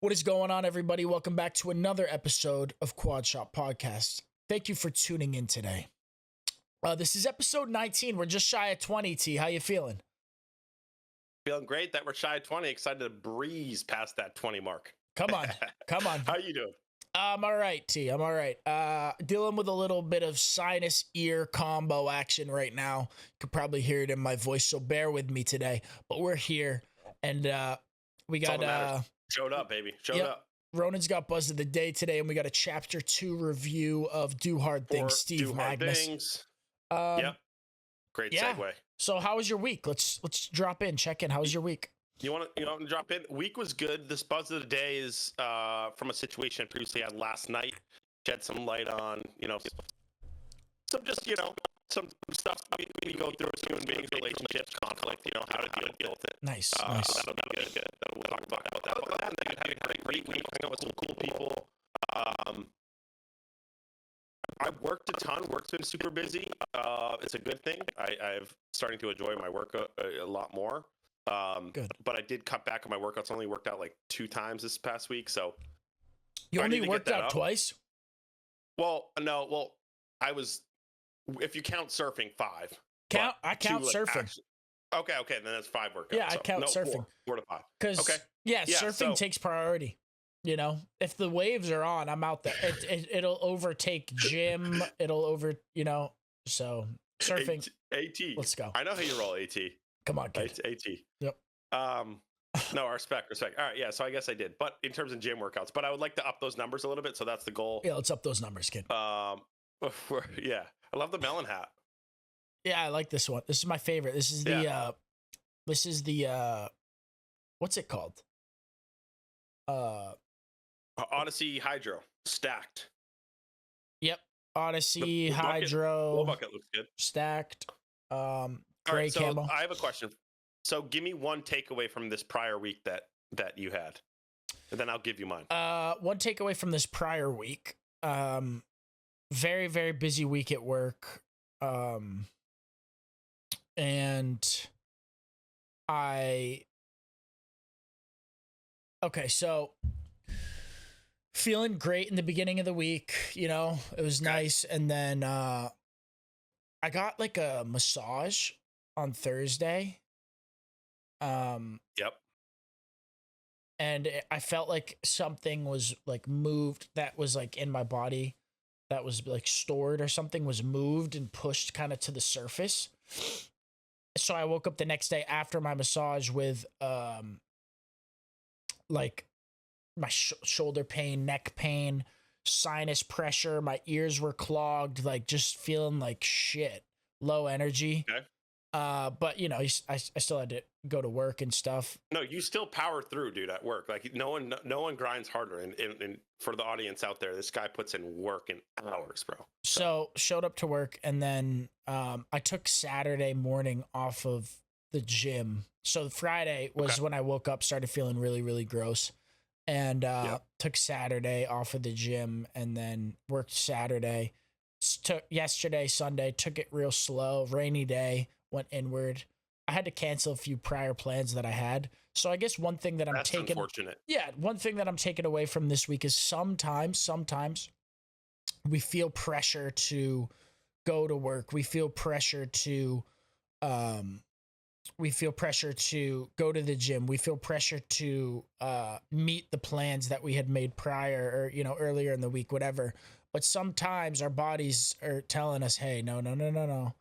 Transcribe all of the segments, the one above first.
What is going on, everybody? Welcome back to another episode of Quad Shop Podcast. Thank you for tuning in today. This is episode 19. We're just shy of 20, T. How you feeling? Feeling great that we're shy of 20. Excited to breeze past that 20 mark. Come on. Come on. How you doing? I'm all right, T. I'm all right. Dealing with a little bit of sinus ear combo action right now. You could probably hear it in my voice, so bear with me today. But we're here, and we got... Showed up, baby. Showed up. Ronan's got Buzz of the Day today, and we got a Chapter 2 review of Do Hard Things, Steve Magnus. Yep. Great segue. So how was your week? Let's drop in, check in. How was your week? You want to drop in? Week was good. This Buzz of the Day is from a situation I previously had last night. Shed some light on, some some stuff we go through as human beings, relationships, conflict, how to deal with it. Nice. That'll be good. We'll talk about that. But then I had a great week. I know with some cool people. I worked a ton. Work's been super busy. It's a good thing. I've starting to enjoy my work a lot more. Good. But I did cut back on my workouts. I only worked out like 2 times this past week. So you only worked out twice? Well, no. Well, I was, if you count surfing, 5. I count surfing. Okay. Then that's 5 workouts. Yeah, I count surfing. 4 to 5. Because surfing takes priority. If the waves are on, I'm out there. It'll overtake gym. It'll so surfing. AT. Let's go. I know how you roll, AT. Come on, kid. AT. Yep. No, respect. All right, yeah. So I guess I did, but in terms of gym workouts, but I would like to up those numbers a little bit. So that's the goal. Yeah, let's up those numbers, kid. Yeah, I love the melon hat. Yeah, I like this one. This is my favorite. This is the what's it called? Odyssey Hydro stacked. Yep, Odyssey Hydro. Bucket looks good. Stacked. Gray camo. I have a question. So give me one takeaway from this prior week that you had, and then I'll give you mine. One takeaway from this prior week. Very, very busy week at work. And so feeling great in the beginning of the week, it was nice. And then I got like a massage on Thursday. Yep. And I felt like something was like moved that was like in my body that was like stored, or something was moved and pushed kind of to the surface. So I woke up the next day after my massage with like my shoulder pain, neck pain, sinus pressure. My ears were clogged, like just feeling like shit, low energy. Okay. But I still had to go to work and stuff. No, you still power through, dude, at work. Like no one grinds harder. And for the audience out there, this guy puts in work in hours, bro. So showed up to work, and then I took Saturday morning off of the gym. So Friday was when I woke up, started feeling really, really gross, and took Saturday off of the gym, and then worked Saturday. Took yesterday, Sunday, took it real slow. Rainy day, went inward. I had to cancel a few prior plans that I had. So I guess one thing that I'm taking, unfortunate. Yeah, one thing that I'm taking away from this week is sometimes we feel pressure to go to work. We feel pressure to go to the gym. We feel pressure to meet the plans that we had made prior, or earlier in the week, whatever. But sometimes our bodies are telling us, "Hey, no.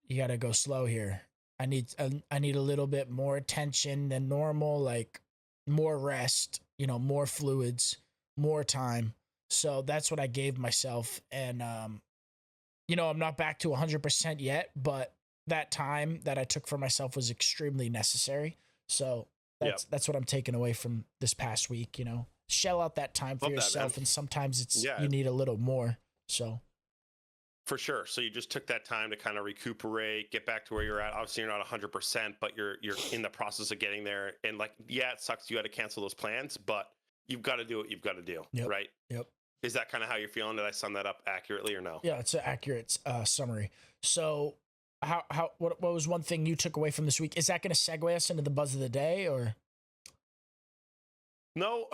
You got to go slow here. I need a little bit more attention than normal, like more rest, more fluids, more time." So that's what I gave myself. And, I'm not back to 100% yet, but that time that I took for myself was extremely necessary. So that's what I'm taking away from this past week, shell out that time for yourself. And sometimes you need a little more. So. For sure. So you just took that time to kind of recuperate, get back to where you're at. Obviously, you're not 100%, but you're in the process of getting there. And it sucks you had to cancel those plans, but you've got to do what you've got to do, right? Yep. Is that kind of how you're feeling? Did I sum that up accurately or no? Yeah, it's an accurate summary. So what was one thing you took away from this week? Is that going to segue us into the buzz of the day, or? No,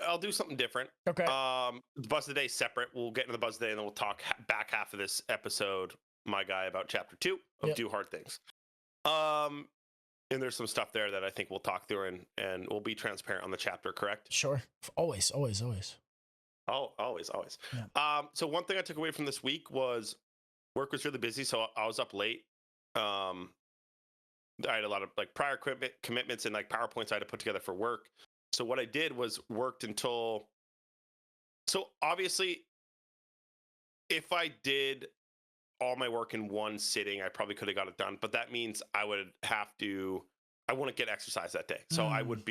I'll do something different. Okay. The buzz of the day is separate. We'll get into the buzz of the day, and then we'll talk back half of this episode, my guy, about chapter 2 of Do Hard Things. And there's some stuff there that I think we'll talk through, and we'll be transparent on the chapter. Correct? Sure. Always. Oh, always. Yeah. So one thing I took away from this week was work was really busy, so I was up late. I had a lot of like prior commitments and like PowerPoints I had to put together for work. So what I did was worked until. So obviously, if I did all my work in one sitting, I probably could have got it done. But that means I wouldn't get exercise that day. So I wouldn't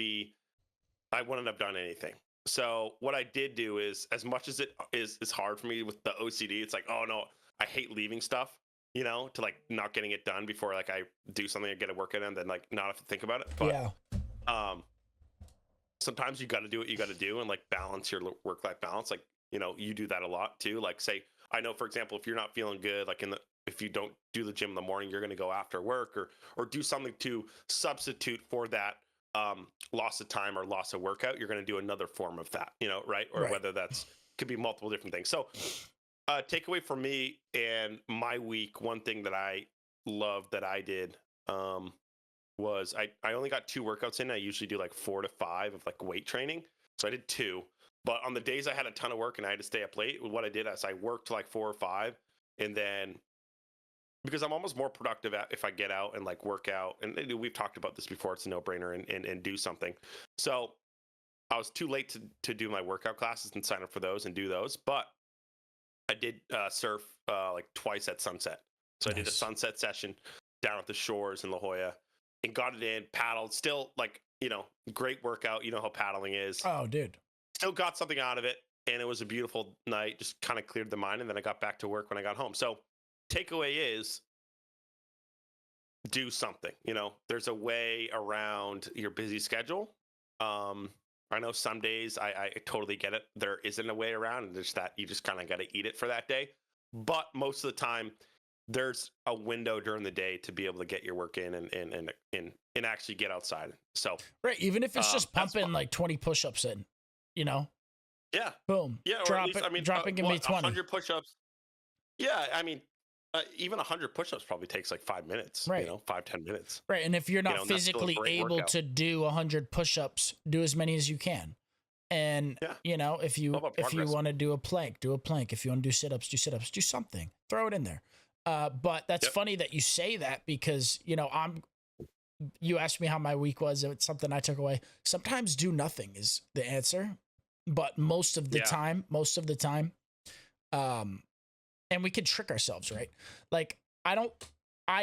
have done anything. So what I did do is, as much as it is hard for me with the OCD, it's like, oh no, I hate leaving stuff, to like not getting it done before like I do something and get it working and then like not have to think about it. But sometimes you got to do what you got to do and like balance your work-life balance. Like, you do that a lot too. Like say, I know, for example, if you're not feeling good, like if you don't do the gym in the morning, you're going to go after work or do something to substitute for that loss of time or loss of workout. You're going to do another form of that, right? Or whether could be multiple different things. So takeaway for me and my week, one thing that I loved that I did was I only got 2 workouts in. I usually do like 4 to 5 of like weight training. So I did 2. But on the days I had a ton of work and I had to stay up late, what I did is I worked like 4 or 5, and then because I'm almost more productive if I get out and like work out, and we've talked about this before, it's a no-brainer and do something. So I was too late to do my workout classes and sign up for those and do those, but I did surf like twice at sunset. So nice. I did a sunset session down at the shores in La Jolla and got it in, paddled, still like, great workout. You know how paddling is. Oh, dude. Still got something out of it, and it was a beautiful night. Just kind of cleared the mind, and then I got back to work when I got home. So takeaway is do something. There's a way around your busy schedule. I know some days I totally get it. There isn't a way around, and there's that you just kind of got to eat it for that day. But most of the time, there's a window during the day to be able to get your work in and actually get outside. So right, even if it's just pumping like 20 push-ups in. Yeah. Boom. Yeah. Or at least, dropping give me 20. 100 push-ups. Yeah. I mean, even 100 push-ups probably takes like 5 minutes. Right. 5-10 minutes. Right. And if you're not physically able to do 100 push-ups, do as many as you can. And if you want to do a plank, do a plank. If you want to do sit-ups, do sit-ups. Do something. Throw it in there. But that's funny that you say that because you asked me how my week was. It's something I took away. Sometimes do nothing is the answer. But most of the time, and we can trick ourselves, right? Like, I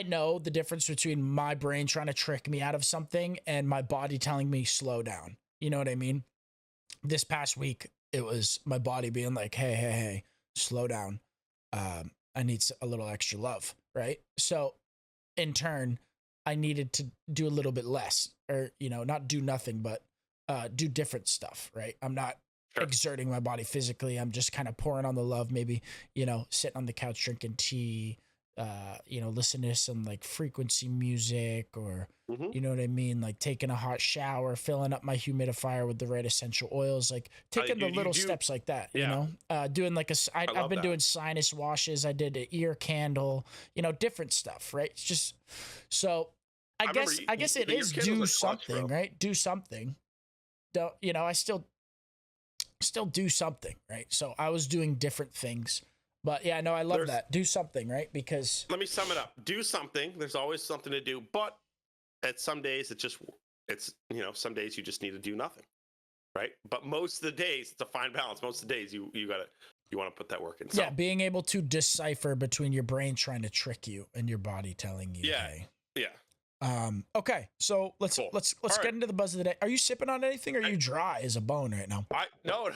know the difference between my brain trying to trick me out of something and my body telling me slow down. You know what I mean? This past week, it was my body being like, hey, slow down. I need a little extra love, right? So in turn, I needed to do a little bit less or, not do nothing, but do different stuff, right? I'm not exerting my body physically. I'm just kind of pouring on the love, maybe, sitting on the couch drinking tea, listening to some like frequency music or, you know what I mean? Like taking a hot shower, filling up my humidifier with the right essential oils, like taking the little steps like that, doing like I've been doing sinus washes. I did an ear candle, different stuff, right? It's just, so I guess it is do something, right? Do something. Don't, I still do something, right? So I was doing different things. But yeah, no, I love that. Do something, right? Because let me sum it up. Do something. There's always something to do, but at some days some days you just need to do nothing, right? But most of the days it's a fine balance. Most of the days you want to put that work in. So, yeah, being able to decipher between your brain trying to trick you and your body telling you, hey. Yeah. Okay, so let's get into the buzz of the day. Are you sipping on anything or are you dry as a bone right now? No.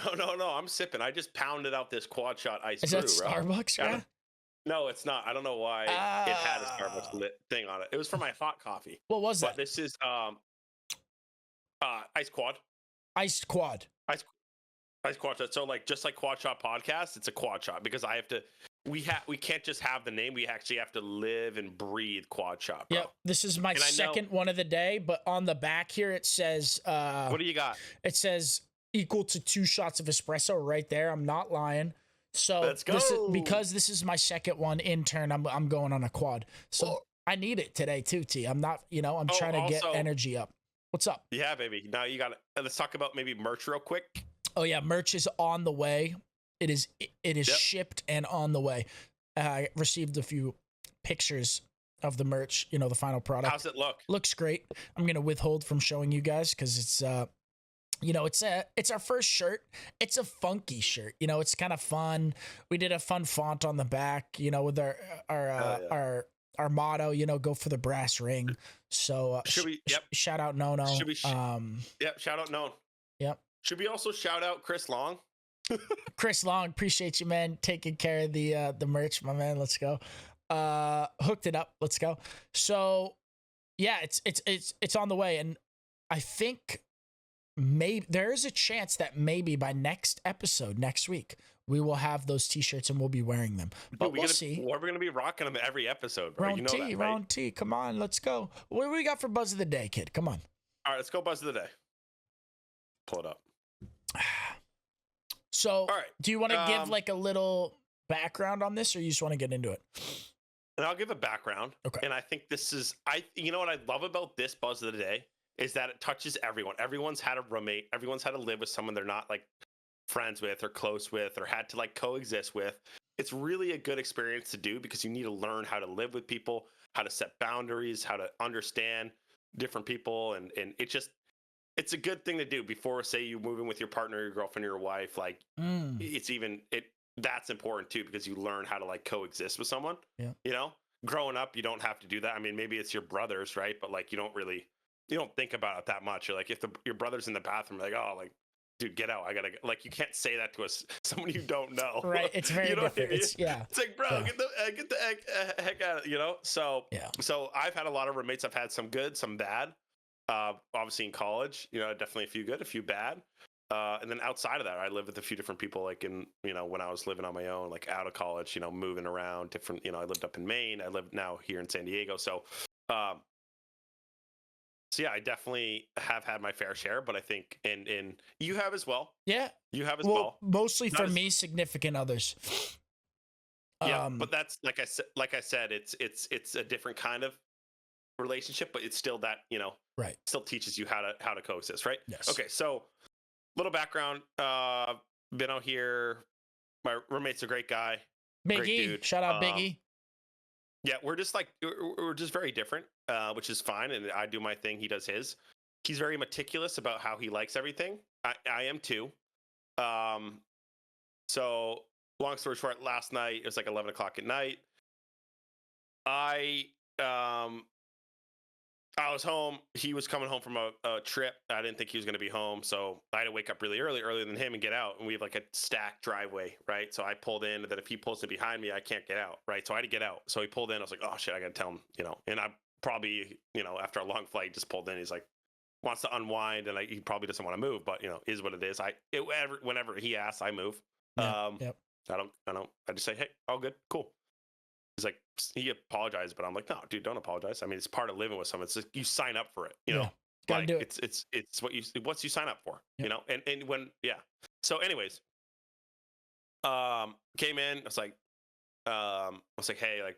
I'm sipping. I just pounded out this quad shot ice. Is that Starbucks, guy? No, it's not. I don't know why it had a Starbucks thing on it. It was for my hot coffee. What was that? But this is ice quad. Iced quad. Ice quad shot. So like just like Quad Shot Podcast, it's a quad shot because I have to. We can't just have the name. We actually have to live and breathe Quad Shot. Bro. Yep. This is my second one of the day, but on the back here it says. What do you got? It says equal to 2 shots of espresso right there. I'm not lying. So Let's this is go. because this is my second one in turn. I'm going on a quad. So Oh. I need it today too, T. I'm not, I'm Oh, trying to get also- energy up. What's up? Yeah, baby. Now you got to let's talk about maybe merch real quick. Oh yeah, merch is on the way. It is Yep. shipped and on the way. I received a few pictures of the merch, the final product. How's it look? Looks great. I'm going to withhold from showing you guys cuz it's it's our first shirt. It's a funky shirt. It's kind of fun. We did a fun font on the back, with our motto, go for the brass ring. So Should we? Yep. shout out Nono. Should we Yep. Shout out Nono. Yep. Should we also shout out Chris Long? Chris Long, appreciate you, man, taking care of the merch, my man. Let's go. Hooked it up. Let's go. So yeah, it's on the way, and I think maybe there is a chance that maybe by next episode next week we will have those t-shirts and we'll be wearing them. But we'll see. We're gonna be rocking them every episode, bro. Round You know T, that, right? round T. Come on, let's go. What do we got for buzz of the day, kid? Come on. All right, let's go buzz of the day. Pull it up. So, All right. do you want to give like a little background on this, or you just want to get into it? And I'll give a background. Okay. And I think this is you know what I love about this buzz of the day is that it touches everyone. Everyone's had a roommate. Everyone's had to live with someone they're not like friends with or close with or had to like coexist with. It's really a good experience to do because you need to learn how to live with people, how to set boundaries, how to understand different people, and it's a good thing to do before, say, you move in with your partner, your girlfriend, or your wife. Like that's important too because you learn how to like coexist with someone. Yeah. Growing up, you don't have to do that. I mean, maybe it's your brothers, right? But like, you don't think about it that much. You're like, if your brother's in the bathroom, like, oh, like, dude, get out. I gotta like, you can't say that to someone you don't know. Right. It's very different. It's like, bro, yeah. get the heck out of, So, yeah. So I've had a lot of roommates. I've had some good, some bad. Obviously in college, definitely a few good, a few bad. And then outside of that, I lived with a few different people, like in, when I was living on my own, like out of college, moving around different, I lived up in Maine. I live now here in San Diego. So yeah, I definitely have had my fair share, but I think, and you have as well. Yeah. You have as well. Mostly for me, significant others. Yeah. But that's, like I said, it's a different kind of relationship, but it's still that, right. Still teaches you how to coexist. Right. Yes. Okay. So little background, been out here. My roommate's a great guy. Big great E. dude. Shout out Big E. Yeah, we're just very different, which is fine. And I do my thing. He does his. He's very meticulous about how he likes everything. I am too. So long story short, last night, it was like 11 o'clock at night. I was home. He was coming home from a trip. I didn't think he was going to be home. So I had to wake up really early, earlier than him, and get out. And we have like a stacked driveway, right? So I pulled in, and then if he pulls in behind me, I can't get out, right? So I had to get out. So he pulled in. I was like, oh, shit, I got to tell him, And I probably, after a long flight, just pulled in. He's like, wants to unwind, and he probably doesn't want to move, but, is what it is. Whenever he asks, I move. Yep. I just say, hey, all good, cool. He's like, he apologized, but I'm like, no, dude, don't apologize. I mean, it's part of living with someone. It's just, you sign up for it, Gotta do it. It's what you sign up for, and when, yeah. So anyways, came in, I was like, hey, like,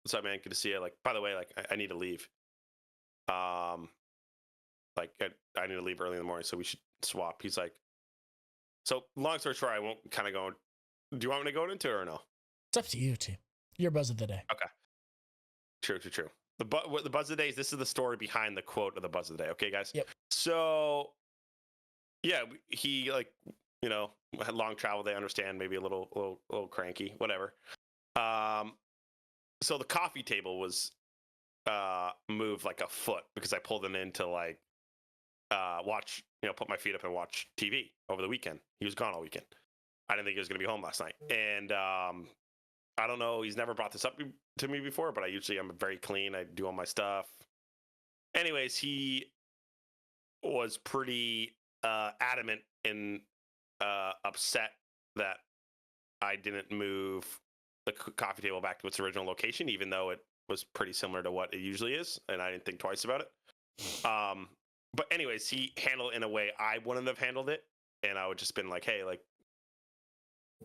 what's up, man? Good to see you. Like, by the way, like, I need to leave. Like, I need to leave early in the morning, so we should swap. He's like, so long story short, I won't kind of go. Do you want me to go into it or no? It's up to you, T. Your buzz of the day. Okay. True. The buzz of the day is, this is the story behind the quote of the buzz of the day. Okay, guys? Yep. So, yeah, he, like, had long travel. They understand, maybe a little cranky, whatever. So the coffee table was moved like a foot because I pulled it in to like watch, put my feet up and watch TV over the weekend. He was gone all weekend. I didn't think he was going to be home last night. And I don't know, he's never brought this up to me before, but I'm very clean. I do all my stuff. Anyways, he was pretty adamant and upset that I didn't move the coffee table back to its original location, even though it was pretty similar to what it usually is, and I didn't think twice about it. But anyways, he handled it in a way I wouldn't have handled it. and I would just been like, hey, like,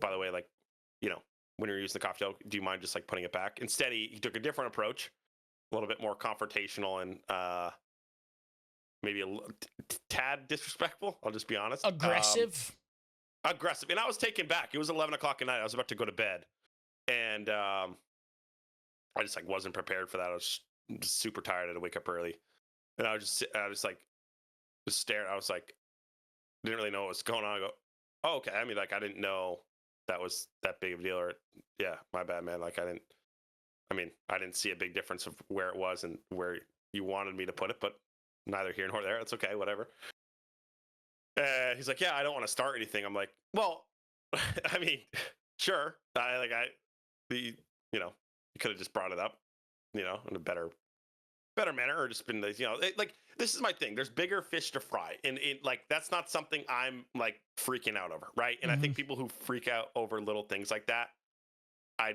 by the way, like, you know, when you're using the cocktail, do you mind just like putting it back? Instead, he took a different approach, a little bit more confrontational and maybe a tad disrespectful. I'll just be honest. Aggressive. Aggressive. And I was taken back. It was 11 o'clock at night. I was about to go to bed. And I just like wasn't prepared for that. I was just super tired. I had to wake up early. And I was like, just staring. I was like, didn't really know what was going on. I go, oh, okay. I mean, like, I didn't know that was that big of a deal. Or, yeah, my bad, man. Like, I didn't see a big difference of where it was and where you wanted me to put it, but neither here nor there. It's okay, whatever. He's like, yeah, I don't want to start anything. I'm like, well, I mean, sure. You could have just brought it up, in a better manner, or just been, like, this is my thing. There's bigger fish to fry, and like that's not something I'm like freaking out over, right? And I think people who freak out over little things like that, I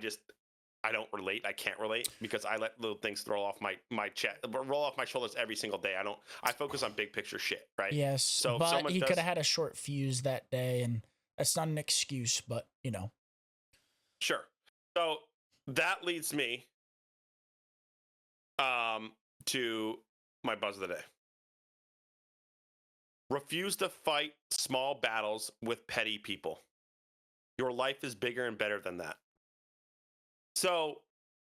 don't relate. I can't relate because I let little things roll off my chest, roll off my shoulders every single day. I focus on big picture shit, right? Yes, So but he could have had a short fuse that day, and that's not an excuse, but Sure. So that leads me to my buzz of the day. Refuse to fight small battles with petty people. Your life is bigger and better than that. So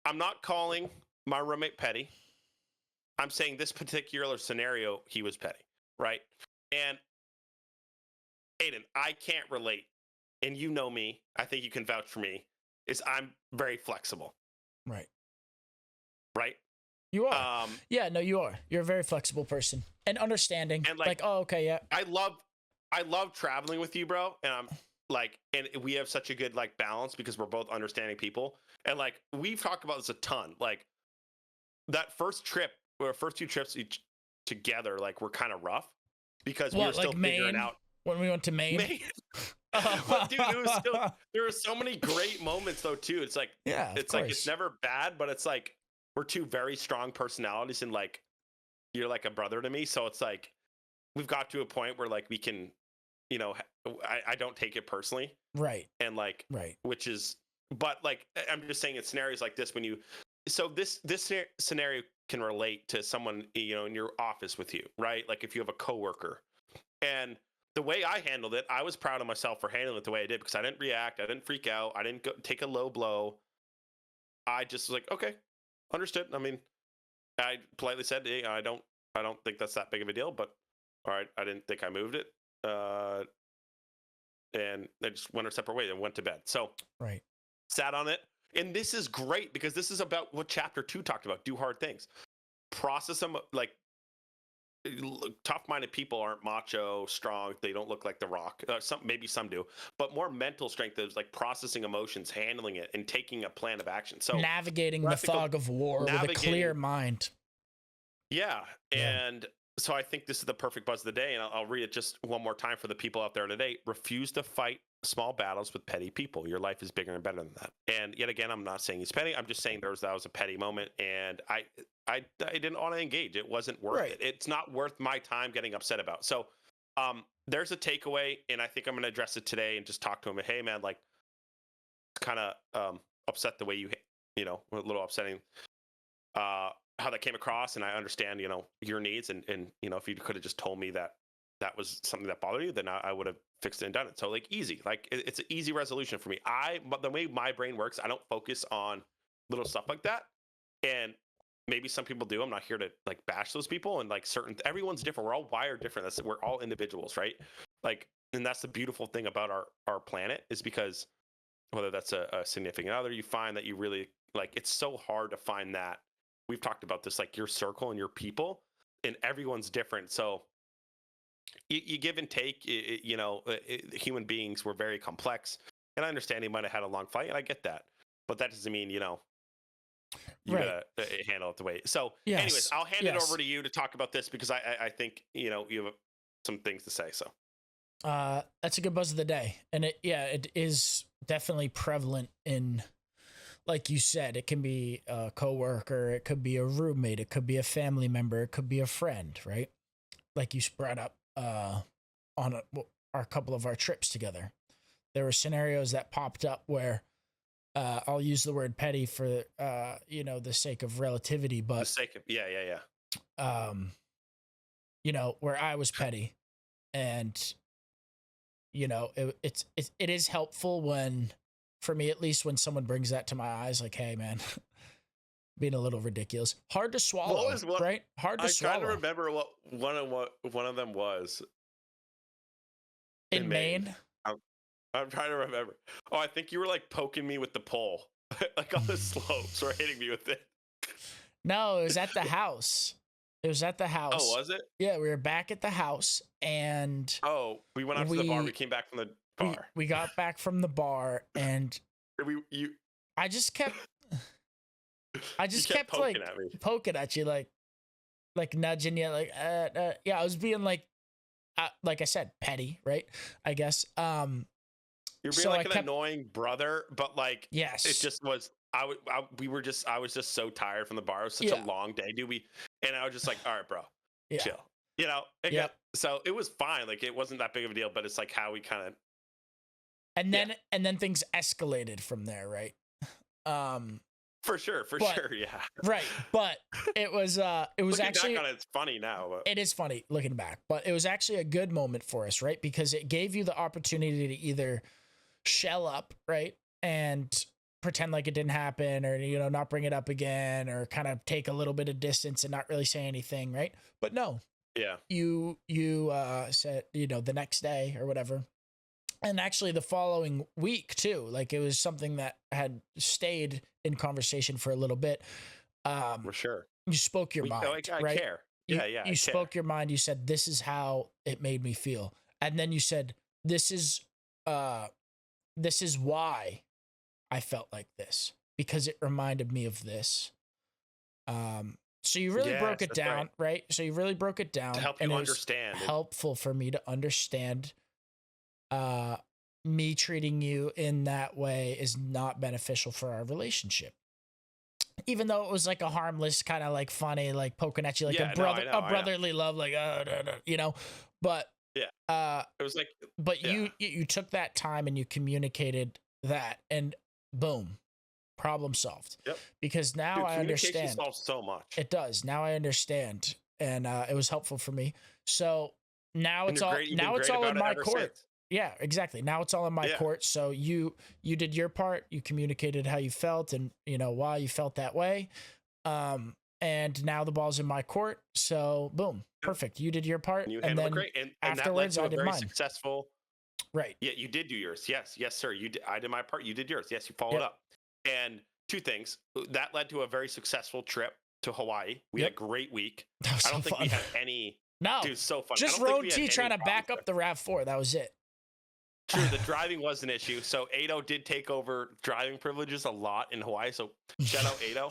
I'm not calling my roommate petty. I'm saying this particular scenario, he was petty, right? And Aiden, I can't relate. And you know me, I think you can vouch for me, is I'm very flexible. Right. Right? You are. Yeah, no, you are. You're a very flexible person and understanding. And like, oh, okay, yeah. I love traveling with you, bro. And I'm like, and we have such a good like balance because we're both understanding people. And like, we've talked about this a ton. Like that first trip, or first two trips together, like were kind of rough because we were still figuring out. When we went to Maine. But dude, there were so many great moments though too. It's like, it's like, it's never bad, but it's like, we're two very strong personalities and like, you're like a brother to me. So it's like, we've got to a point where like we can, I don't take it personally. Right. And like, right. Which is, but like, I'm just saying in scenarios like this, so this scenario can relate to someone, in your office with you, right? Like if you have a coworker, and the way I handled it, I was proud of myself for handling it the way I did, because I didn't react. I didn't freak out. I didn't take a low blow. I just was like, okay, understood. I mean, I politely said, hey, I don't think that's that big of a deal, but all right, I didn't think I moved it. And they just went our separate ways and went to bed. So right. Sat on it. And this is great because this is about what chapter 2 talked about. Do hard things. Process them. Like, tough-minded people aren't macho, strong. They don't look like The Rock. Maybe some do, but more mental strength is like processing emotions, handling it, and taking a plan of action. So navigating the fog of war with a clear mind. Yeah, and so I think this is the perfect buzz of the day, and I'll read it just one more time for the people out there today. Refuse to fight small battles with petty people. Your life is bigger and better than that. And yet again, I'm not saying he's petty. I'm just saying that was a petty moment, and I didn't want to engage. It wasn't worth it. It's not worth my time getting upset about. So there's a takeaway, and I think I'm going to address it today and just talk to him. Hey, man, like, kind of upset the way a little upsetting how that came across, and I understand, your needs, and if you could have just told me that was something that bothered you, then I would have fixed it and done it. So like easy, like it's an easy resolution for me. The way my brain works, I don't focus on little stuff like that. And maybe some people do. I'm not here to like bash those people, and like everyone's different. We're all wired different. We're all individuals, right? Like, and that's the beautiful thing about our planet, is because whether that's a significant other, you find that you really like, it's so hard to find that. We've talked about this, like your circle and your people, and everyone's different. So you give and take. Human beings were very complex, and I understand he might have had a long flight, and I get that, but that doesn't mean you gotta handle it the way. So, anyways, I'll hand it over to you to talk about this, because I think you have some things to say. So, that's a good buzz of the day, and it is definitely prevalent in. Like you said, it can be a coworker, it could be a roommate, it could be a family member, it could be a friend, right? Like you brought up our couple of our trips together. There were scenarios that popped up where I'll use the word petty for the sake of relativity, For the but sake of yeah. where I was petty, and it is helpful when, for me at least, when someone brings that to my eyes, like, hey man, being a little ridiculous, hard to swallow, right? Hard to I'm trying to swallow. remember what one of them was In Maine. I'm trying to remember. Oh, I think you were like poking me with the pole, like on the slopes, or hitting me with it. No, it was at the house. It was at the house. Oh, was it? Yeah, we were back at the house, and we went out to the bar. We came back from the bar. We got back from the bar, and I just kept poking like at me. poking at you, like nudging you, like yeah. I was being like I said, petty, right? I guess. You're being like an annoying brother, but like, yes, it just was. I was just so tired from the bar. It was such a long day, dude. And I was just like, all right, bro, chill. So it was fine. Like, it wasn't that big of a deal, but it's like how we kind of. And then things escalated from there, right? For sure, yeah. Right, but it was looking actually back on it, it's funny now. But. It is funny looking back, but it was actually a good moment for us, right? Because it gave you the opportunity to either shell up, right, and pretend like it didn't happen, or not bring it up again, or kind of take a little bit of distance and not really say anything, right? But no, you said the next day or whatever, and actually the following week too. Like, it was something that had stayed in conversation for a little bit. For sure, you spoke your mind, I right? Care. You spoke your mind. You said, this is how it made me feel, and then you said, this is why I felt like this, because it reminded me of this. So you really broke it down, right? So you really broke it down to help you understand. Helpful for me to understand. Me treating you in that way is not beneficial for our relationship. Even though it was like a harmless kind of like funny, like poking at you, like a brotherly love, like but it was like, but you took that time and you communicated that, and boom, problem solved. Yep. Because now I understand. Communication solves so much. It does. Now I understand, and it was helpful for me. So now it's all in my court. Since. Yeah, exactly. Now it's all in my court. So you did your part. You communicated how you felt, and why you felt that way. And now the ball's in my court. So boom, perfect. You did your part, and then great. And afterwards, that led to I did mine. Successful. Right. Yeah, you did do yours. Yes, sir. You did. I did my part. You did yours. Yes, you followed up. And two things that led to a very successful trip to Hawaii. We had a great week. I don't think we had any. No, dude, so fun. Just Road T trying to back up the RAV4. That was it. True, the driving was an issue. So Ado did take over driving privileges a lot in Hawaii. So shout out Ado.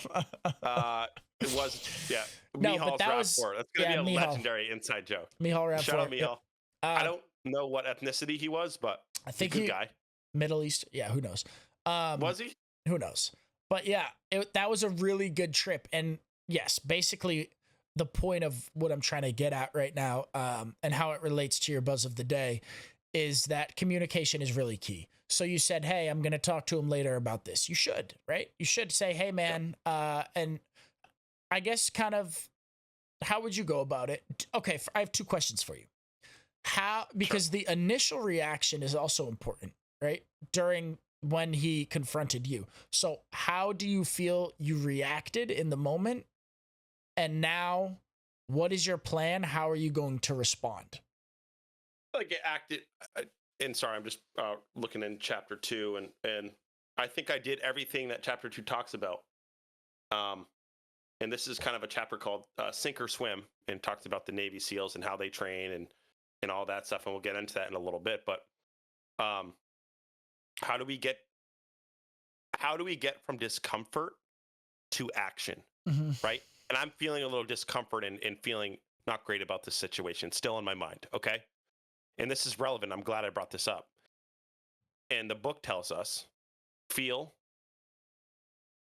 It was No, Mihal's but that was RAV4. That's gonna be a legendary inside joke. Mihal RAV4. Shout out Mihal. I don't know what ethnicity he was, but I think he's a good guy. Middle East. Yeah, who knows? Was he? Who knows? But yeah, that was a really good trip. And yes, basically the point of what I'm trying to get at right now, and how it relates to your buzz of the day, is that communication is really key. So you said, hey, I'm going to talk to him later about this. You should, right? You should say, hey, man. And I guess kind of, how would you go about it? Okay, I have two questions for you. Because the initial reaction is also important, right? When he confronted you. So how do you feel you reacted in the moment? And now, what is your plan? How are you going to respond? Like, it acted, and sorry, I'm just looking in chapter 2, and I think I did everything that chapter 2 talks about. And this is kind of a chapter called Sink or Swim, and talks about the Navy SEALs and how they train and all that stuff, and we'll get into that in a little bit. But how do we get from discomfort to action, right? And I'm feeling a little discomfort and feeling not great about this situation, still in my mind, okay? And this is relevant. I'm glad I brought this up. And the book tells us, feel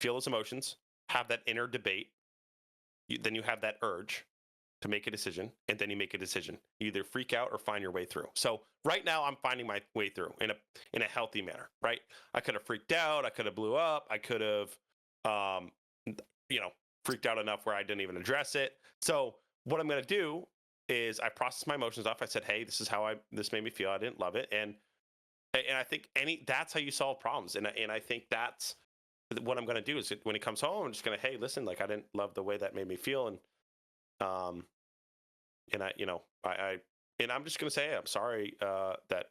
those emotions, have that inner debate. Then you have that urge. to make a decision, and then you make a decision. You either freak out or find your way through. So right now I'm finding my way through in a healthy manner, right? I could have freaked out, I could have blew up, I could have freaked out enough where I didn't even address it. So what I'm going to do is I processed my emotions off. I said, hey, this is how this made me feel. I didn't love it. And I think that's how you solve problems. And I think that's what I'm going to do is when he comes home, I'm just going to, hey, listen, like I didn't love the way that made me feel. And I'm just going to say, hey, I'm sorry that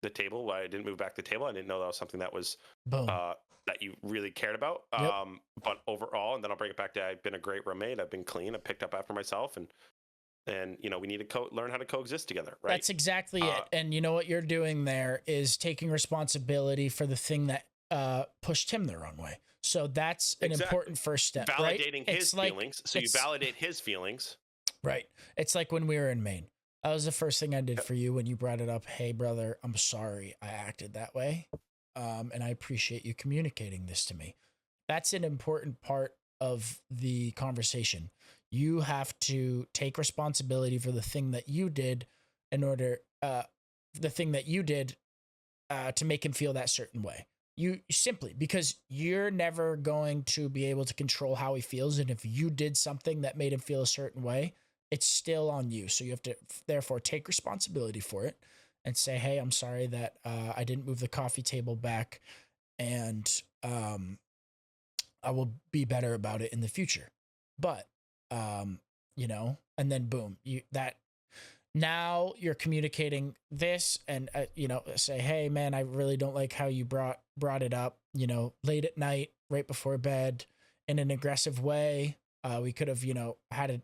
the table, I didn't move back the table. I didn't know that was something that was that you really cared about. Yep. But overall, and then I'll bring it back to, I've been a great roommate. I've been clean. I picked up after myself, and we need to learn how to coexist together. Right. That's exactly it. And you know what you're doing there is taking responsibility for the thing that pushed him the wrong way. So that's an important first step. Validating right? his feelings. So you validate his feelings. Right. It's like when we were in Maine. That was the first thing I did for you when you brought it up. Hey, brother, I'm sorry I acted that way. And I appreciate you communicating this to me. That's an important part of the conversation. You have to take responsibility for the thing that you did to make him feel that certain way. You simply, because you're never going to be able to control how he feels. And if you did something that made him feel a certain way, it's still on you. So you have to therefore take responsibility for it and say, hey, I'm sorry that I didn't move the coffee table back, and I will be better about it in the future. But, and then boom, now you're communicating this and, say, hey man, I really don't like how you brought it up, late at night, right before bed, in an aggressive way. We could have, had a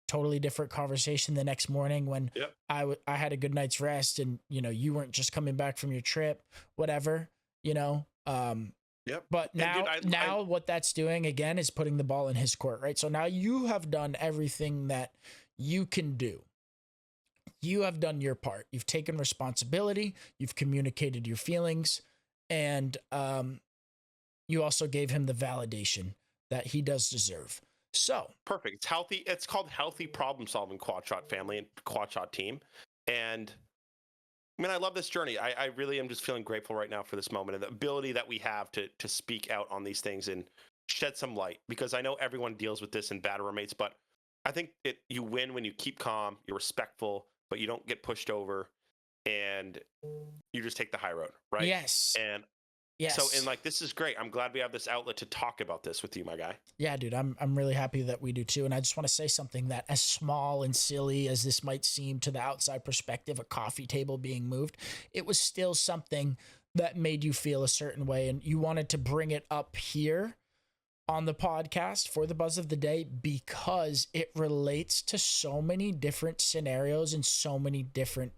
totally different conversation the next morning when I had a good night's rest, and, you weren't just coming back from your trip, whatever, But now what that's doing again is putting the ball in his court, right? So now you have done everything that you can do. You have done your part. You've taken responsibility. You've communicated your feelings, and you also gave him the validation that he does deserve. So perfect. It's healthy. It's called healthy problem solving, Quad Shot family and Quad Shot team. And I mean, I love this journey. I really am just feeling grateful right now for this moment and the ability that we have to speak out on these things and shed some light, because I know everyone deals with this in bad roommates, but I think you win when you keep calm, you're respectful, but you don't get pushed over, and you just take the high road, right? Yes. And yes. So, and like, this is great. I'm glad we have this outlet to talk about this with you, my guy. Yeah, dude, I'm really happy that we do too. And I just want to say something that, as small and silly as this might seem to the outside perspective, a coffee table being moved, it was still something that made you feel a certain way. And you wanted to bring it up here on the podcast for the buzz of the day because it relates to so many different scenarios and so many different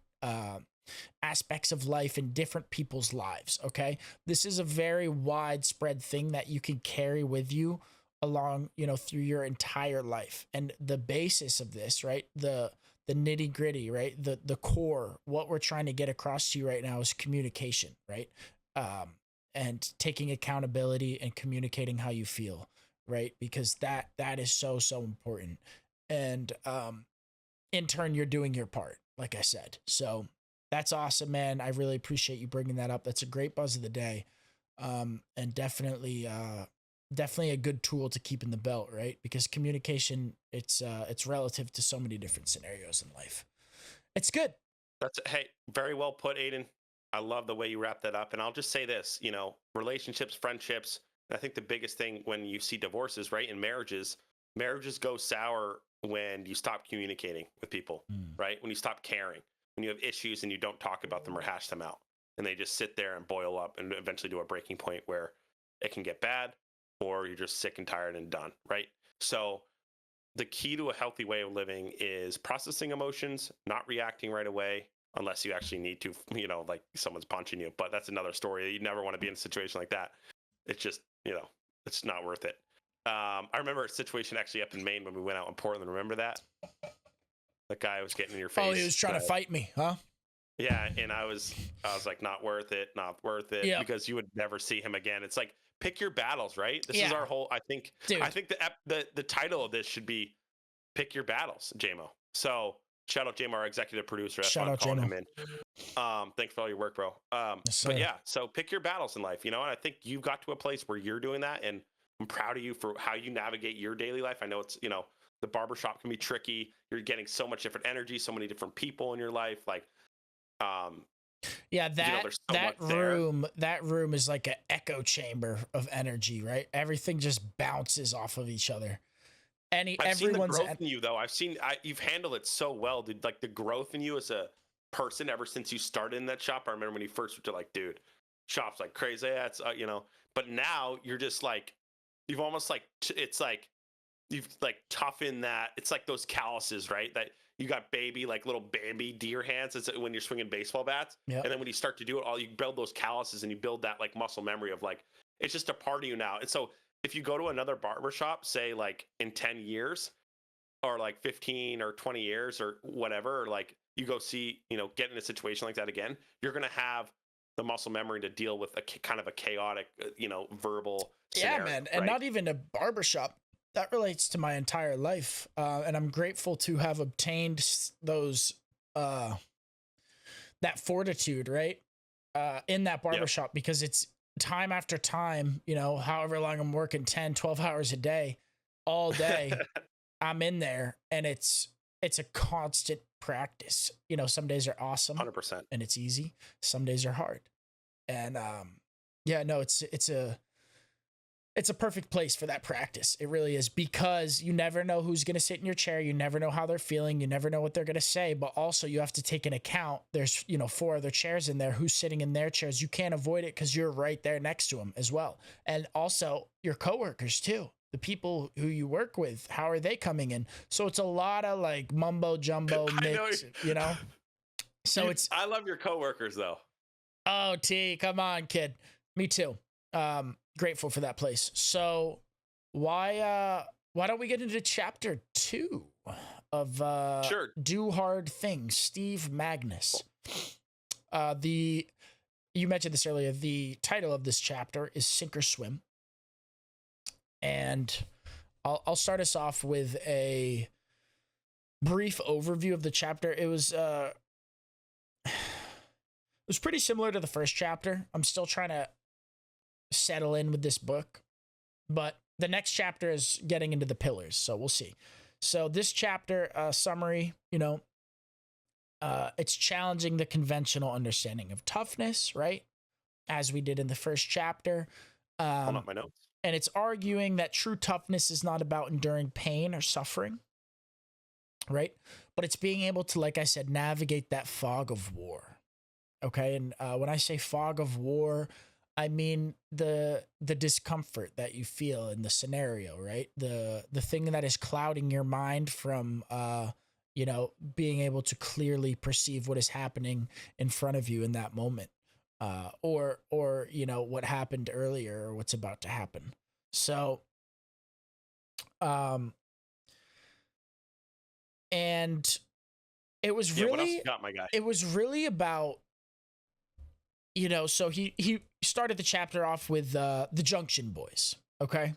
aspects of life in different people's lives. Okay. This is a very widespread thing that you can carry with you along, through your entire life. And the basis of this, right? The nitty gritty, right? The core, what we're trying to get across to you right now is communication, right? And taking accountability and communicating how you feel, right? Because that is so, so important. And in turn, you're doing your part, like I said. So that's awesome, man. I really appreciate you bringing that up. That's a great buzz of the day. And definitely a good tool to keep in the belt, right? Because communication, it's relative to so many different scenarios in life. It's good. Hey, very well put, Aiden. I love the way you wrap that up. And I'll just say this, relationships, friendships. I think the biggest thing when you see divorces, right, in marriages go sour when you stop communicating with people, right? When you stop caring, when you have issues and you don't talk about them or hash them out, and they just sit there and boil up and eventually do a breaking point where it can get bad, or you're just sick and tired and done, right? So the key to a healthy way of living is processing emotions, not reacting right away, unless you actually need to, like someone's punching you. But that's another story. You never want to be in a situation like that. It's just, it's not worth it. I remember a situation actually up in Maine when we went out in Portland. Remember that? That guy was getting in your face. Oh, he was trying to fight me, huh? Yeah, and I was like, not worth it, Yeah. because you would never see him again. It's like pick your battles, right? This is Yeah. our whole. I think Dude. the title of this should be "Pick Your Battles," JMO. So shout out JMO, our executive producer. That's Shout why I'm out calling JMO. him in. Thanks for all your work, bro. Yes, But sir. yeah, so pick your battles in life, you know. And I think you've got to a place where you're doing that, and I'm proud of you for how you navigate your daily life. I know it's, you know, the barbershop can be tricky. You're getting so much different energy, so many different people in your life. Like, Yeah, that there's so that much there. room is like an echo chamber of energy, right? Everything just bounces off of each other. I've seen the Everyone's growth in you, though. You've handled it so well, dude. Like the growth in you as a person ever since you started in that shop. I remember when you first were like, dude, shop's like crazy. That's you know. But now you're just like, you've almost like it's like you've like toughened that. It's like those calluses, right? That you got like little Bambi deer hands. It's when you're swinging baseball bats, Yep. and then when you start to do it all, you build those calluses and you build that like muscle memory of like it's just a part of you now. And so if you go to another barbershop, say like in 10 years or like 15 or 20 years or whatever, or like you go see, you know, get in a situation like that again, you're going to have the muscle memory to deal with a kind of a chaotic, you know, verbal scenario, man. And right? not even a barbershop. That relates to my entire life. And I'm grateful to have obtained those, that fortitude, right? In that barbershop, because it's time after time, you know, however long I'm working, 10, 12 hours a day, all day, I'm in there, and it's a constant practice. You know, some days are awesome 100%. and it's easy. Some days are hard. And yeah, no, it's a perfect place for that practice. It really is, because you never know who's going to sit in your chair. You never know how they're feeling. You never know what they're going to say, but also you have to take an account. There's, you know, 4 other chairs in there. Who's sitting in their chairs? You can't avoid it because you're right there next to them as well. And also your coworkers too. The people who you work with, how are they coming in? So it's a lot of like mumbo jumbo mix, you know? So I love your coworkers though. Oh, T, come on, kid. Me too. Grateful for that place. So why don't we get into chapter 2 of Sure. Do Hard Things, Steve Magness. You mentioned this earlier. The title of this chapter is Sink or Swim. And I'll start us off with a brief overview of the chapter. It was pretty similar to the first chapter. I'm still trying to settle in with this book, but the next chapter is getting into the pillars, so we'll see. So this chapter summary, you know, it's challenging the conventional understanding of toughness, right? As we did in the first chapter. Hold up my notes. And it's arguing that true toughness is not about enduring pain or suffering, right? But it's being able to, like I said, navigate that fog of war. Okay. And when I say fog of war, I mean the discomfort that you feel in the scenario, right? The thing that is clouding your mind from, you know, being able to clearly perceive what is happening in front of you in that moment, or you know, what happened earlier or what's about to happen. So, and it was really, what else you got, my guy? It was really about, you know, so he started the chapter off with the Junction Boys. Okay.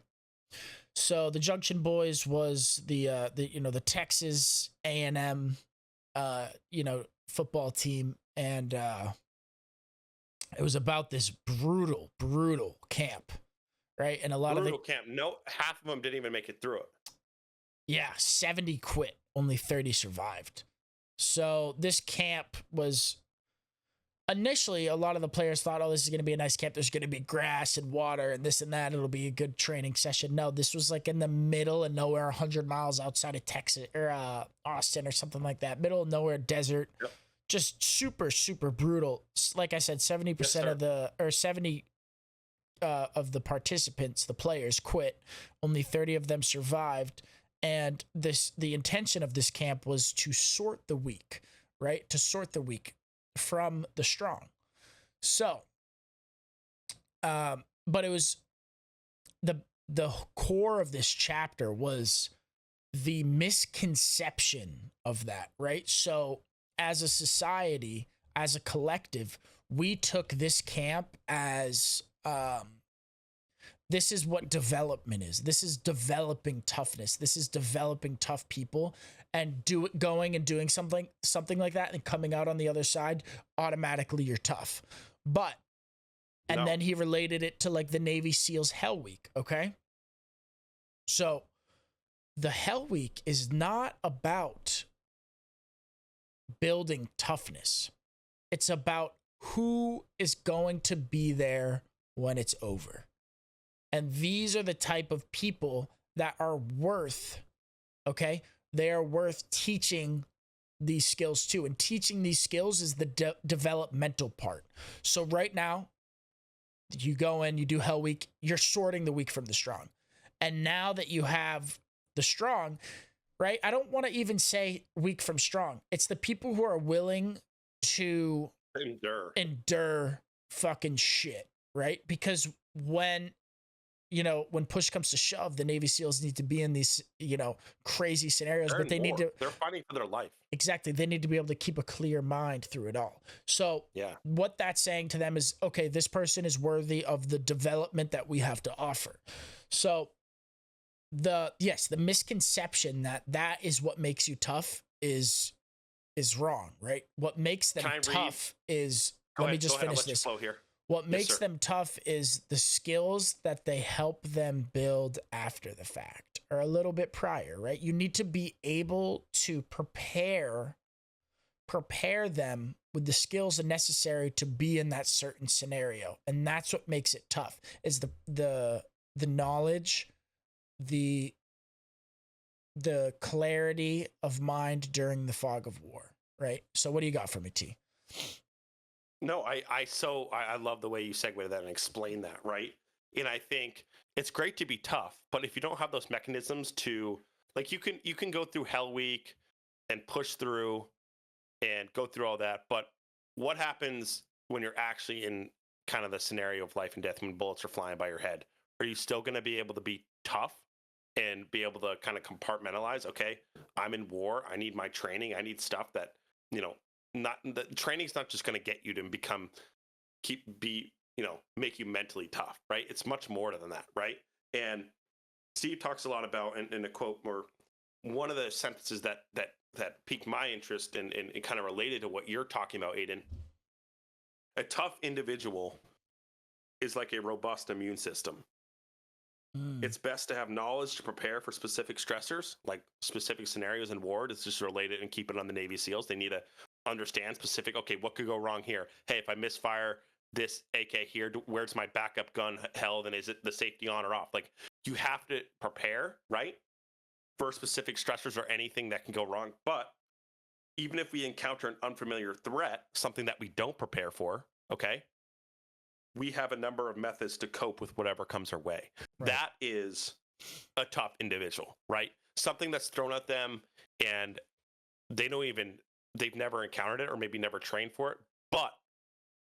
So the Junction Boys was the you know, the Texas A&M, you know, football team. And, it was about this brutal camp, right? And a lot of Brutal camp. No, half of them didn't even make it through it. Yeah, 70 quit. Only 30 survived. So this camp was initially, a lot of the players thought, oh, this is going to be a nice camp. There's going to be grass and water and this and that. It'll be a good training session. No, this was like in the middle of nowhere, 100 miles outside of Texas or Austin or something like that. Middle of nowhere, desert. Yep. Just super brutal. Like I said, 70% of the, or 70 of the participants, the players, quit. Only 30 of them survived. And the intention of this camp was to sort the weak, right? To sort the weak from the strong. So, but it was the core of this chapter was the misconception of that, right? So as a society, as a collective, we took this camp as This is what development is. This is developing toughness. This is developing tough people, and going and doing something like that and coming out on the other side, automatically you're tough. But and then he related it to like the Navy SEALs Hell Week, okay? So the Hell Week is not about building toughness. It's about who is going to be there when it's over. And these are the type of people that are worth, okay? They are worth teaching these skills to. And teaching these skills is the developmental part. So right now, you go in, you do Hell Week, you're sorting the weak from the strong. And now that you have the strong, right? I don't want to even say weak from strong. It's the people who are willing to endure fucking shit, right? Because when push comes to shove, the Navy SEALs need to be in these, crazy scenarios, but they're fighting for their life. Exactly. They need to be able to keep a clear mind through it all. So what that's saying to them is, okay, this person is worthy of the development that we have to offer. So the misconception that is what makes you tough is wrong, right? What makes them tough is, let me just finish this. What makes them tough is the skills that they help them build after the fact, or a little bit prior, right? You need to be able to prepare them with the skills necessary to be in that certain scenario. And that's what makes it tough, is the knowledge, the clarity of mind during the fog of war, right? So what do you got for me, T? No, I love the way you segued that and explained that, right? And I think it's great to be tough, but if you don't have those mechanisms to, like, you can go through Hell Week and push through and go through all that, but what happens when you're actually in kind of the scenario of life and death when bullets are flying by your head? Are you still going to be able to be tough and be able to kind of compartmentalize? Okay, I'm in war. I need my training. I need stuff that, not the training's not just going to get you to make you mentally tough, right? It's much more than that, right? And Steve talks a lot about, in a quote, or one of the sentences that piqued my interest and kind of related to what you're talking about, Aiden. A tough individual is like a robust immune system. It's best to have knowledge to prepare for specific stressors, like specific scenarios in war. It's just related, and keep it on the Navy SEAls. They need to understand specific, okay, what could go wrong here? Hey, if I misfire this AK here, where's my backup gun held, and is it the safety on or off? Like, you have to prepare, right, for specific stressors or anything that can go wrong. But even if we encounter an unfamiliar threat, something that we don't prepare for, okay, we have a number of methods to cope with whatever comes our way. Right. That is a tough individual, right? Something that's thrown at them and they've never encountered it, or maybe never trained for it, but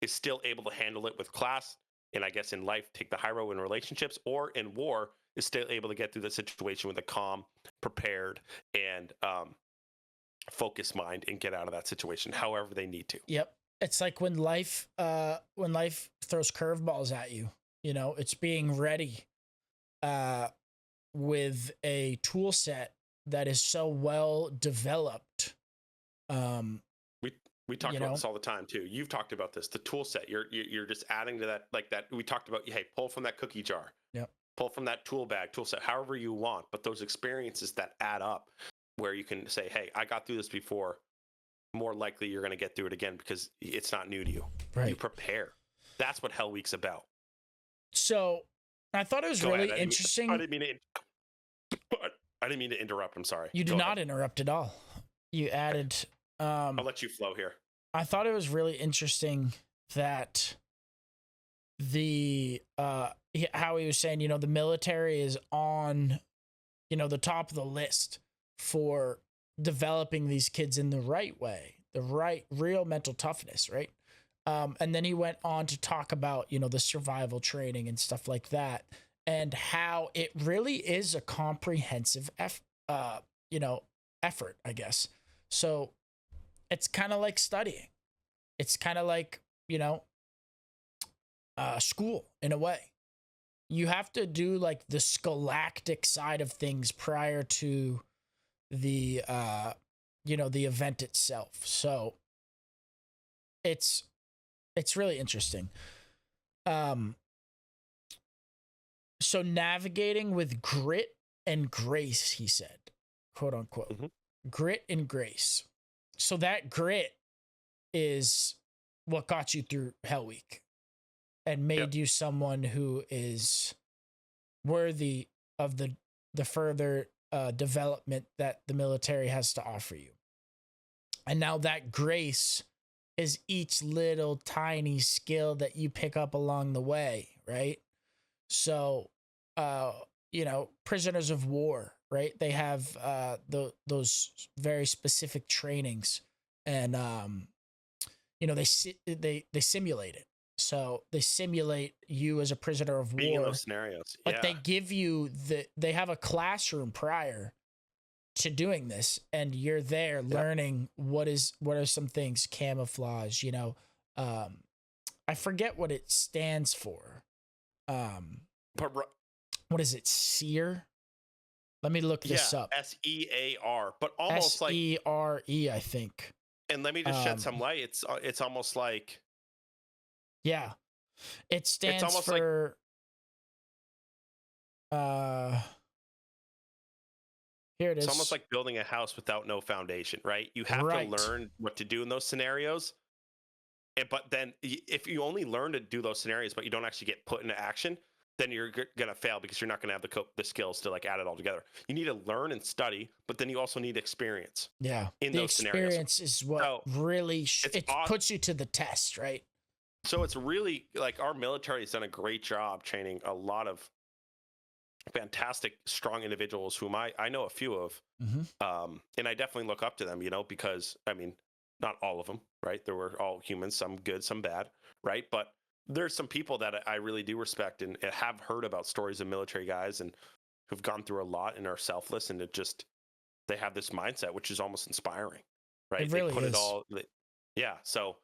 is still able to handle it with class. And I guess in life, take the high road in relationships, or in war, is still able to get through the situation with a calm, prepared, and focused mind and get out of that situation however they need to. Yep. It's like when life throws curveballs at you, it's being ready with a tool set that is so well developed. We talk about this all the time too. You've talked about this, the tool set. You're just adding to that, like that. We talked about, hey, pull from that cookie jar. Yep. Pull from that tool bag, tool set, however you want. But those experiences that add up, where you can say, hey, I got through this before. More likely you're going to get through it again because it's not new to you. Right. You prepare. That's what Hell Week's about. So I thought it was really interesting. I didn't mean to interrupt. I'm sorry. You did not interrupt at all. You added. I'll let you flow here. I thought it was really interesting that how he was saying, the military is on, the top of the list for developing these kids in the right way, the real mental toughness, right? And then he went on to talk about, the survival training and stuff like that, and how it really is a comprehensive effort, I guess. So it's kind of like studying. It's kind of like, school in a way. you have to do like the scholastic side of things prior to the the event itself. So it's really interesting. Um so navigating with grit and grace, he said, quote unquote. Mhm. Grit and grace. So that grit is what got you through Hell Week and Yep. made you someone who is worthy of the further development that the military has to offer you. And now that grace is each little tiny skill that you pick up along the way, right? So, uh, prisoners of war, right? They have those very specific trainings, and they simulate it. So they simulate you as a prisoner of Being in war, those scenarios. but Yeah. they give you they have a classroom prior to doing this, and you're there learning what are some things, camouflage, um I forget what it stands for. But What is it, seer? Let me look yeah, this up. SEAR, but almost like, SERE, I think. and let me just shed some light. It's almost like, Yeah, it stands almost like, for here it it's almost is. like building a house without no foundation, right? You have Right. to learn what to do in those scenarios. But then if you only learn to do those scenarios, but you don't actually get put into action, then you're going to fail because you're not going to have the skills to like add it all together. You need to learn and study, but then you also need experience. Yeah, in the those scenarios. experience is what So, really it odd. puts you to the test, right? So it's really like our military has done a great job training a lot of fantastic, strong individuals whom I know a few of. And I definitely look up to them, because I mean, not all of them, right? There were all humans, some good, some bad, right? But there's some people that I really do respect and have heard about stories of military guys and who've gone through a lot and are selfless, and they have this mindset which is almost inspiring, right? It really they put is. it all, yeah. So,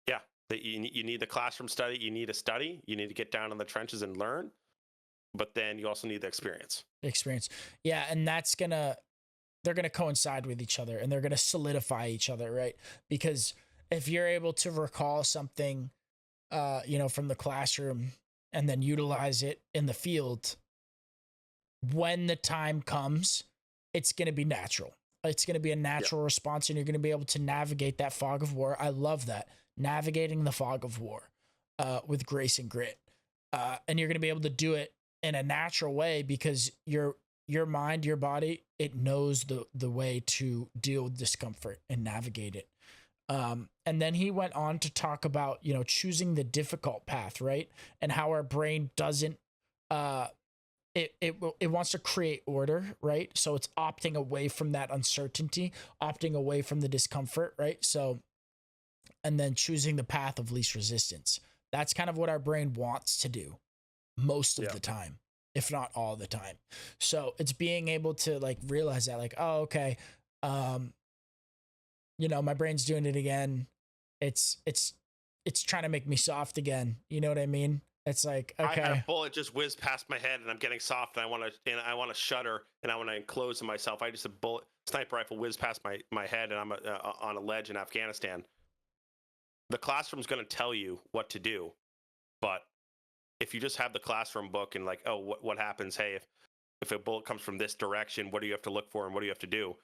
yeah, you need the classroom study, you need to study, you need to get down in the trenches and learn, but then you also need the experience. Yeah, and they're gonna coincide with each other, and they're gonna solidify each other, right? Because if you're able to recall something from the classroom and then utilize it in the field, when the time comes, it's going to be natural. It's going to be a natural response, and you're going to be able to navigate that fog of war. I love that. Navigating the fog of war with grace and grit. And you're going to be able to do it in a natural way because your mind, your body, it knows the way to deal with discomfort and navigate it. And then he went on to talk about, choosing the difficult path, right? And how our brain doesn't, it wants to create order, right? So it's opting away from that uncertainty, opting away from the discomfort, right? So, and then choosing the path of least resistance. That's kind of what our brain wants to do most of the time, if not all the time. So it's being able to like realize that, like, oh, okay, my brain's doing it again. It's trying to make me soft again. You know what I mean? It's like, okay, I had a bullet just whiz past my head, and I'm getting soft, and I want to shudder, and I want to enclose in myself. I just a bullet sniper rifle whiz past my head, and I'm on a ledge in Afghanistan. The classroom's going to tell you what to do, but if you just have the classroom book and like, oh, what happens? Hey, if a bullet comes from this direction, what do you have to look for, and what do you have to do?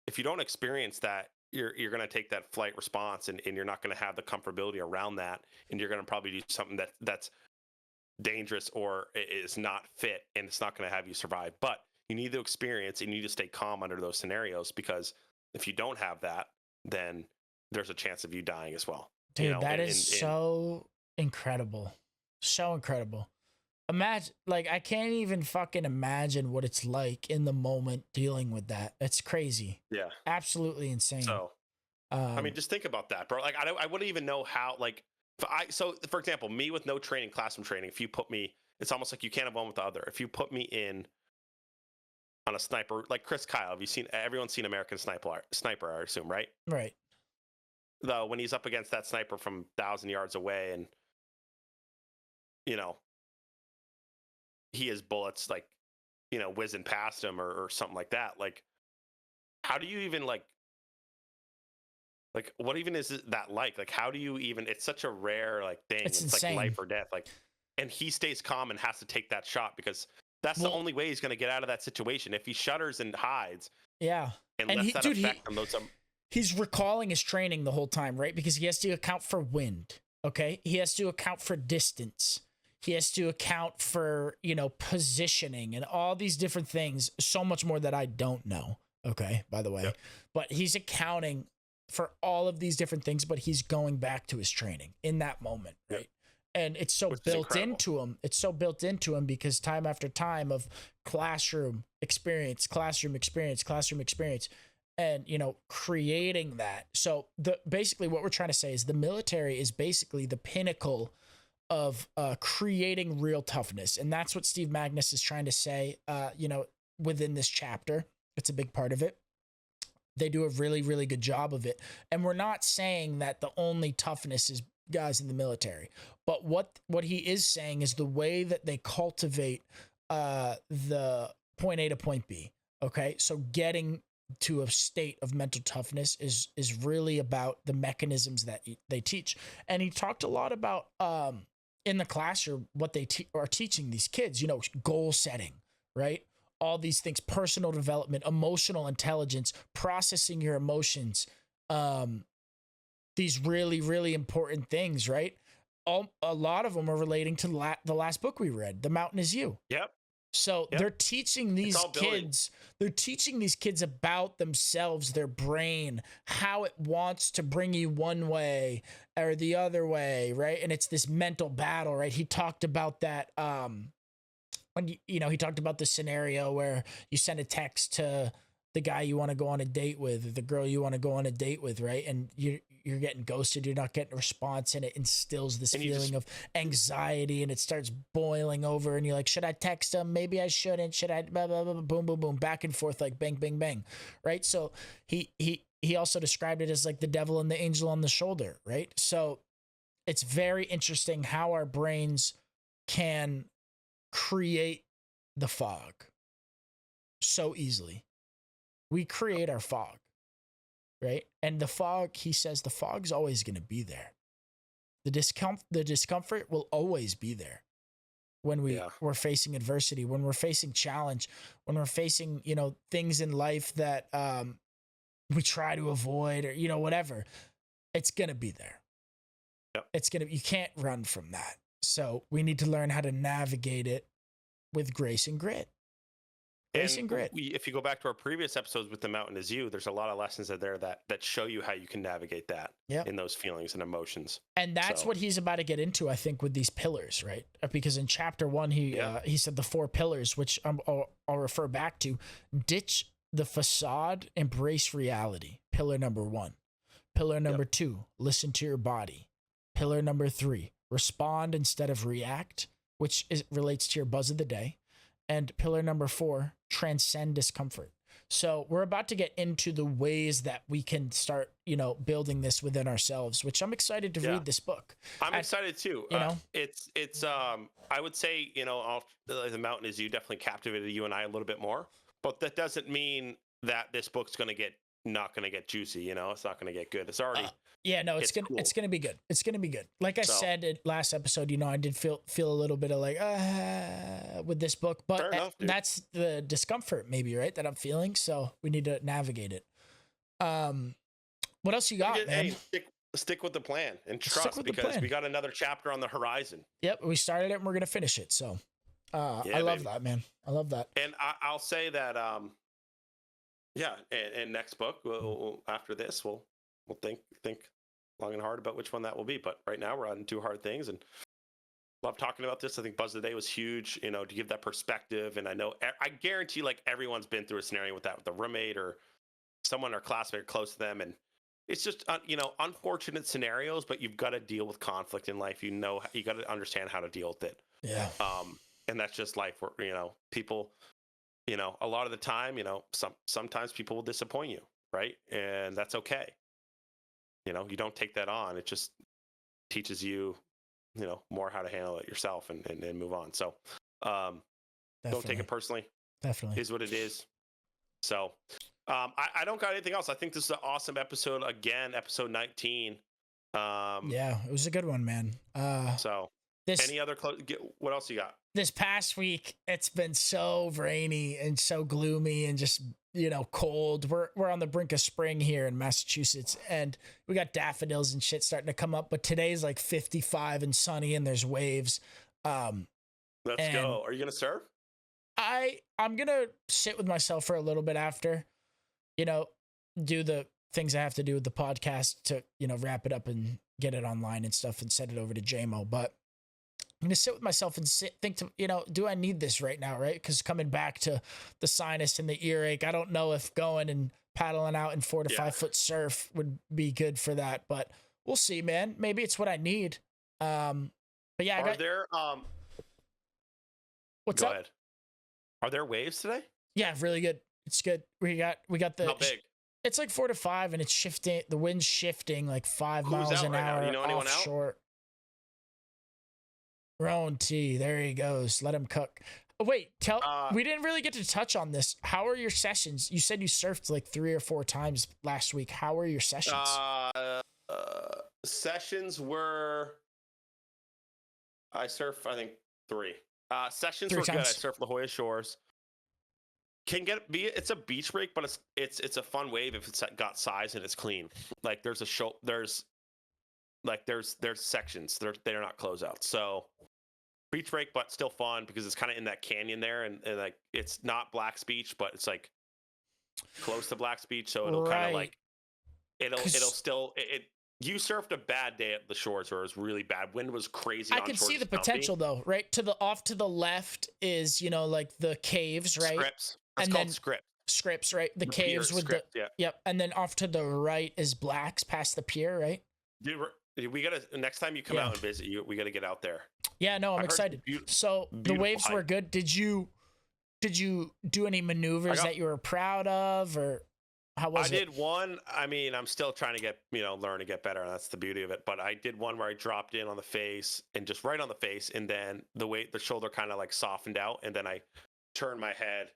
If you don't experience that, you're going to take that flight response, and you're not going to have the comfortability around that, and you're going to probably do something that's dangerous or is not fit, and it's not going to have you survive. But you need the experience, and you need to stay calm under those scenarios, because if you don't have that, then there's a chance of you dying as well. Dude, that is so incredible. So incredible. Imagine, like, I can't even fucking imagine what it's like in the moment dealing with that. It's crazy. Yeah. Absolutely insane. So, I mean, just think about that, bro. Like, I wouldn't even know how, like, so for example, me with no training, classroom training, if you put me, it's almost like you can't have one with the other. If you put me in on a sniper, like Chris Kyle, have you seen, everyone's seen American Sniper, I assume, right? Right. Though when he's up against that sniper from 1,000 yards away, and you know, he has bullets like, whizzing past him or something like that. Like, how do you even like what even is that like? Like, how do you even? It's such a rare like thing. It's It's like life insane. or death. Like, and he stays calm and has to take that shot because that's the Well, only way he's going to get out of that situation. If he shudders and hides yeah. and And lets he, that dude, affect him, those he's recalling his training the whole time, right? Because he has to account for wind. Okay. He has to account for distance. He has to account for, positioning and all these different things. So much more that I don't know. Okay. By the way, Yep. but he's accounting for all of these different things, but he's going back to his training in that moment. Right. Yep. And it's so Which is built incredible. into him. It's so built into him because time after time of classroom experience, and creating that. So basically what we're trying to say is the military is basically the pinnacle of creating real toughness, and that's what Steve Magnus is trying to say. Within this chapter, it's a big part of it. They do a really, really good job of it, and we're not saying that the only toughness is guys in the military, but what he is saying is the way that they cultivate the point A to point B. Okay, so getting to a state of mental toughness is really about the mechanisms that they teach. And he talked a lot about in the classroom what they are teaching these kids, goal setting, right? All these things, personal development, emotional intelligence, processing your emotions, these really, really important things, right? A lot of them are relating to the last book we read, The Mountain Is You. Yep. So Yep. they're teaching these kids about themselves, their brain, how it wants to bring you one way or the other way, right? And it's this mental battle, right? He talked about that when he talked about the scenario where you send a text to the guy you want to go on a date with, or the girl you want to go on a date with, right? And you're getting ghosted, you're not getting a response, and it instills this feeling of anxiety, and it starts boiling over, and you're like, should I text him? Maybe I shouldn't. Should I? Blah, blah, blah, boom, boom, boom, back and forth, like bang, bang, bang, right? So he also described it as like the devil and the angel on the shoulder, right? So it's very interesting how our brains can create the fog so easily. We create our fog, right? And the fog, he says, the fog's always going to be there. The discomfort will always be there when we're facing adversity, when we're facing challenge, when we're facing, things in life that we try to avoid, or, whatever. It's going to be there. Yep. You can't run from that. So we need to learn how to navigate it with grace and grit. If you go back to our previous episodes with The Mountain Is You, there's a lot of lessons there that show you how you can navigate that in those feelings and emotions. And that's what he's about to get into, I think, with these pillars, right? Because in chapter 1, he said the 4 pillars, which I'll refer back to. Ditch the facade, embrace reality. Pillar number 1. Pillar number 2, listen to your body. Pillar number 3, respond instead of react, which relates to your buzz of the day. And pillar number 4, transcend discomfort. So we're about to get into the ways that we can start, building this within ourselves, which I'm excited to read this book. I'm excited too. It's I would say, The Mountain Is You definitely captivated you and I a little bit more, but that doesn't mean that this book's not going to get juicy. It's not going to get good. It's already it's gonna be good. It's gonna be good. Like I said in last episode, I did feel a little bit of like with this book, but that's the discomfort maybe, right, that I'm feeling. So we need to navigate it. What else you got, man? Hey, stick with the plan and trust, because we got another chapter on the horizon. Yep, we started it and we're gonna finish it. So I love that, man. I love that. And I'll say that and next book, we'll after this, we'll think long and hard about which one that will be. But right now we're on 2 hard things, and love talking about this. I think Buzz of the Day was huge, to give that perspective. And I guarantee like everyone's been through a scenario with that, with a roommate or someone or classmate close to them. And it's just, unfortunate scenarios, but you've got to deal with conflict in life. You got to understand how to deal with it. Yeah. And that's just life where, people, a lot of the time, sometimes people will disappoint you. Right. And that's okay. You don't take that on. It just teaches you more how to handle it yourself and move on. So don't take Definitely. it personally. Definitely. Is what it is. So I don't got anything else. I think this is an awesome episode. Again, episode 19. Yeah, it was a good one, man. So this any other what else you got? this past week, it's been so rainy and so gloomy and just cold. We're on the brink of spring here in Massachusetts, and we got daffodils and shit starting to come up. But today's like 55 and sunny, and there's waves. Let's go. Are you gonna surf? I'm gonna sit with myself for a little bit after, do the things I have to do with the podcast to wrap it up and get it online and stuff and send it over to JMO. But I'm gonna sit with myself and think to do I need this right now, right? Because coming back to the sinus and the earache, I don't know if going and paddling out in 4 to 5 foot surf would be good for that, but we'll see, man. Maybe it's what I need. But yeah, what's go up? Ahead. Are there waves today? Yeah, really good. It's good. We got the. How big? It's like 4 to 5, and it's shifting. The wind's shifting like 5 miles an hour anyone offshore. Roan T, there he goes. Let him cook. Oh, wait, we didn't really get to touch on this. How are your sessions? You said you surfed like 3 or 4 times last week. How are your sessions? Sessions were. I surfed, I think 3. Sessions 3 were times. good. I surfed La Jolla Shores. It's a beach break, but it's a fun wave if it's got size and it's clean. Like there's sections. They're not closeouts. So beach break, but still fun because it's kind of in that canyon there, and like it's not Black's Beach, but it's like close to Black's Beach, so it'll kind of like it'll still. You surfed a bad day at the shores where it was really bad. Wind was crazy. I can see the potential though, right? Off to the left is, like the caves, right? Scripps. It's called Scripps. Scripts, right? The caves with Scripps, Yep. And then off to the right is Black's past the pier, right? Dude, we gotta next time you come out and visit, we gotta get out there. Yeah, no, I'm excited. So the waves were good. Did you do any maneuvers that you were proud of, or how was it? I did one. I mean, I'm still trying to get, learn to get better. That's the beauty of it. But I did one where I dropped in on the face and just right on the face. And then the shoulder kind of like softened out. And then I turned my head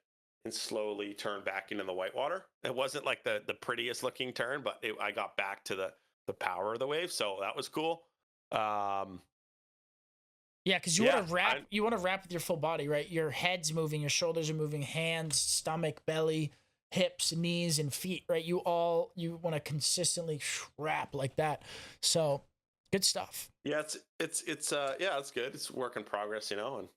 and slowly turned back into the whitewater. It wasn't like the prettiest looking turn, but I got back to the power of the wave. So that was cool. Yeah, because you want to wrap with your full body, right? Your head's moving, your shoulders are moving, hands, stomach, belly, hips, knees, and feet, right? You want to consistently wrap like that. So good stuff. Yeah, it's good. It's work in progress, and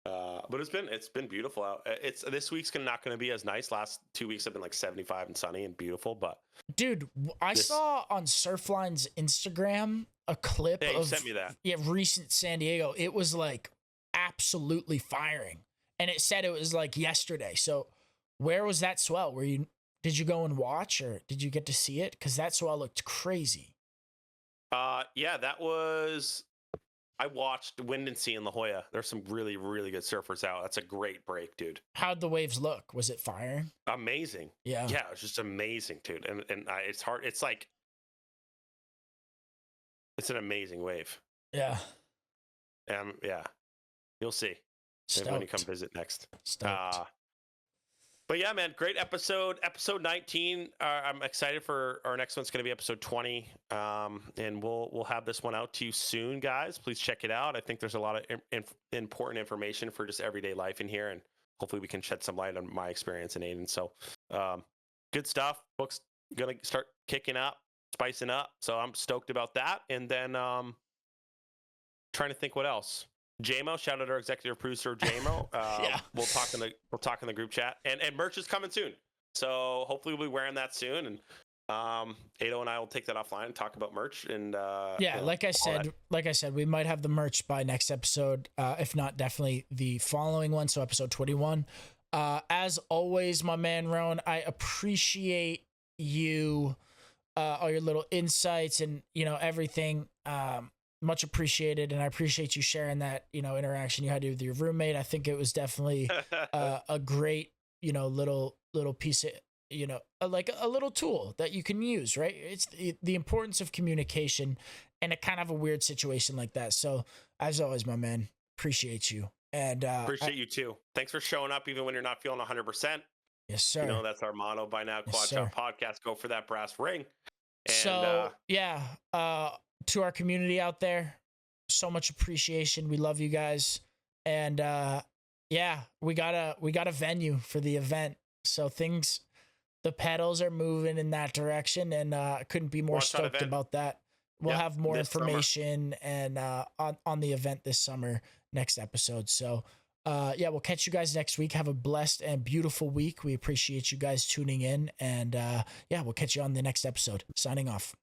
but it's been beautiful out. This week's not going to be as nice. Last 2 weeks have been like 75 and sunny and beautiful, but dude, I saw on Surfline's Instagram a clip of sent me that. Yeah, recent San Diego. It was like absolutely firing, and it said it was like yesterday. So where was that swell? Did you go and watch, or did you get to see it? Because that swell looked crazy. Yeah, I watched Wind and Sea in La Jolla. There's some really, really good surfers out. That's a great break, dude. How'd the waves look? Was it firing? Amazing. Yeah. Yeah, it was just amazing, dude. And it's hard. It's like, it's an amazing wave. Yeah. Yeah. You'll see. Maybe when you come visit next. Stoked. But yeah, man, great episode. Episode 19. I'm excited for our next one's going to be episode 20. And we'll have this one out to you soon, guys. Please check it out. I think there's a lot of important information for just everyday life in here, and hopefully we can shed some light on my experience in Aiden. So, good stuff. Book's going to start kicking up, spicing up. So I'm stoked about that. And then, trying to think what else. JMO, shout out our executive producer JMO. Yeah. We'll talk in the group chat, and merch is coming soon. So hopefully we'll be wearing that soon, and Ado and I will take that offline and talk about merch. And like I said, we might have the merch by next episode, if not definitely the following one. So episode 21. As always, my man Roan, I appreciate you, all your little insights and everything. Much appreciated, and I appreciate you sharing that interaction you had with your roommate. I think it was definitely a great little piece of like a little tool that you can use, right? It's the importance of communication in a kind of a weird situation like that. So as always, my man, appreciate you. And Appreciate you too. Thanks for showing up even when you're not feeling 100%. yes, sir. You know, that's our motto by now. Yes, Quad sir. Shot Podcast. Go for that brass ring. And So yeah, to our community out there, so much appreciation. We love you guys. And yeah, we got a venue for the event. So the pedals are moving in that direction, and couldn't be more Watch that stoked event. about that. We'll Yep, have more this summer. information and on the event this summer, next episode. So yeah, we'll catch you guys next week. Have a blessed and beautiful week. We appreciate you guys tuning in, and yeah, we'll catch you on the next episode. Signing off.